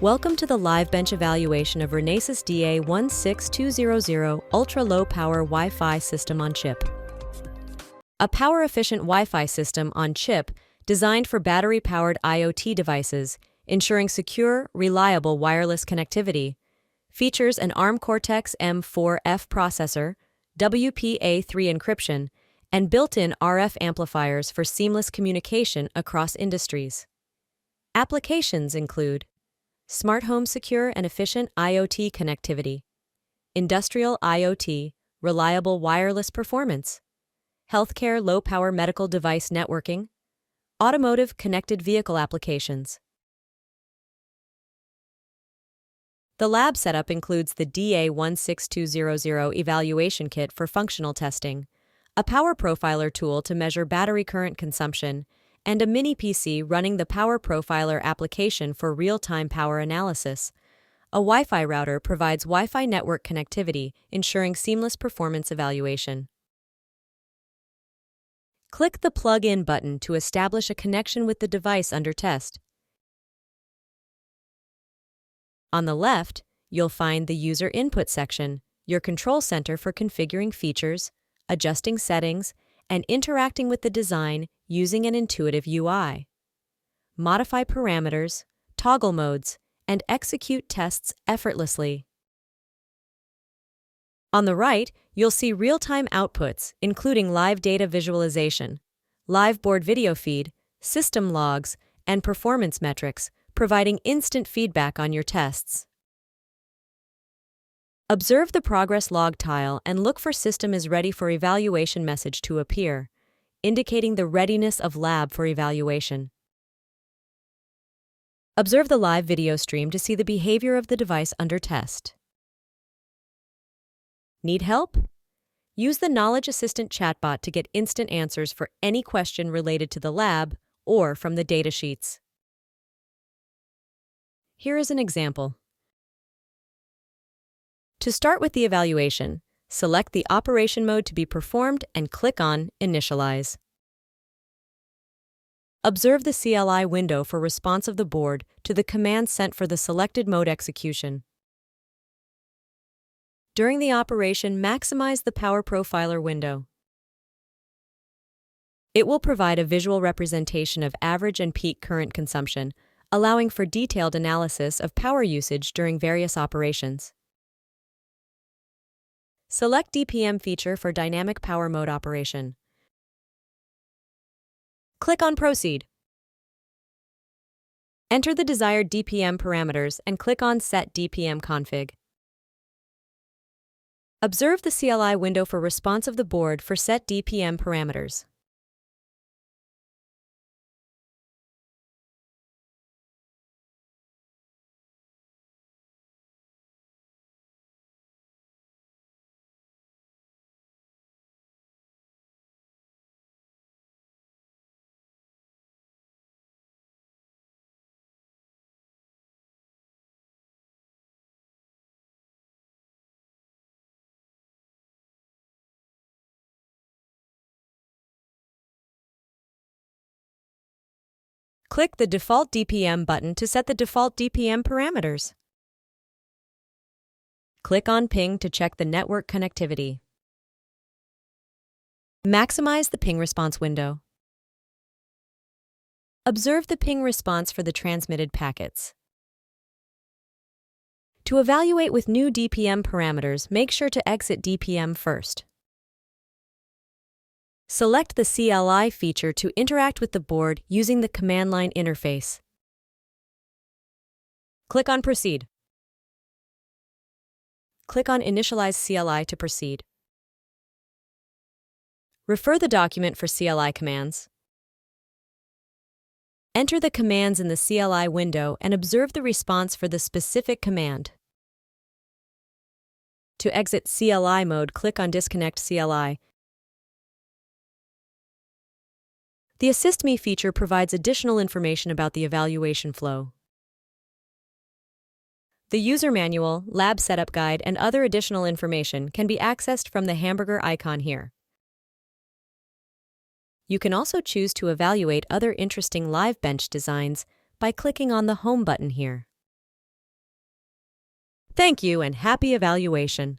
Welcome to the live bench evaluation of Renesas DA16200 ultra-low power Wi-Fi system on chip. A power-efficient Wi-Fi system on chip designed for battery-powered IoT devices, ensuring secure, reliable wireless connectivity. Features an ARM Cortex-M4F processor, WPA3 encryption, and built-in RF amplifiers for seamless communication across industries. Applications include smart home secure and efficient IoT connectivity, industrial IoT, reliable wireless performance, healthcare low-power medical device networking, automotive connected vehicle applications. The lab setup includes the DA16200 evaluation kit for functional testing, a power profiler tool to measure battery current consumption, and a mini PC running the Power Profiler application for real-time power analysis. A Wi-Fi router provides Wi-Fi network connectivity, ensuring seamless performance evaluation. Click the Plug-in button to establish a connection with the device under test. On the left, you'll find the User Input section, your control center for configuring features, adjusting settings, and interacting with the design using an intuitive UI. Modify parameters, toggle modes, and execute tests effortlessly. On the right, you'll see real-time outputs, including live data visualization, live board video feed, system logs, and performance metrics, providing instant feedback on your tests. Observe the progress log tile and look for System is ready for evaluation message to appear, indicating the readiness of lab for evaluation. Observe the live video stream to see the behavior of the device under test. Need help? Use the Knowledge Assistant chatbot to get instant answers for any question related to the lab or from the datasheets. Here is an example. To start with the evaluation, select the operation mode to be performed and click on Initialize. Observe the CLI window for response of the board to the command sent for the selected mode execution. During the operation, maximize the Power Profiler window. It will provide a visual representation of average and peak current consumption, allowing for detailed analysis of power usage during various operations. Select DPM feature for dynamic power mode operation. Click on Proceed. Enter the desired DPM parameters and click on Set DPM config. Observe the CLI window for response of the board for set DPM parameters. Click the Default DPM button to set the default DPM parameters. Click on Ping to check the network connectivity. Maximize the ping response window. Observe the ping response for the transmitted packets. To evaluate with new DPM parameters, make sure to exit DPM first. Select the CLI feature to interact with the board using the command line interface. Click on Proceed. Click on Initialize CLI to proceed. Refer the document for CLI commands. Enter the commands in the CLI window and observe the response for the specific command. To exit CLI mode, click on Disconnect CLI. The Assist Me feature provides additional information about the evaluation flow. The user manual, lab setup guide, and other additional information can be accessed from the hamburger icon here. You can also choose to evaluate other interesting live bench designs by clicking on the Home button here. Thank you and happy evaluation.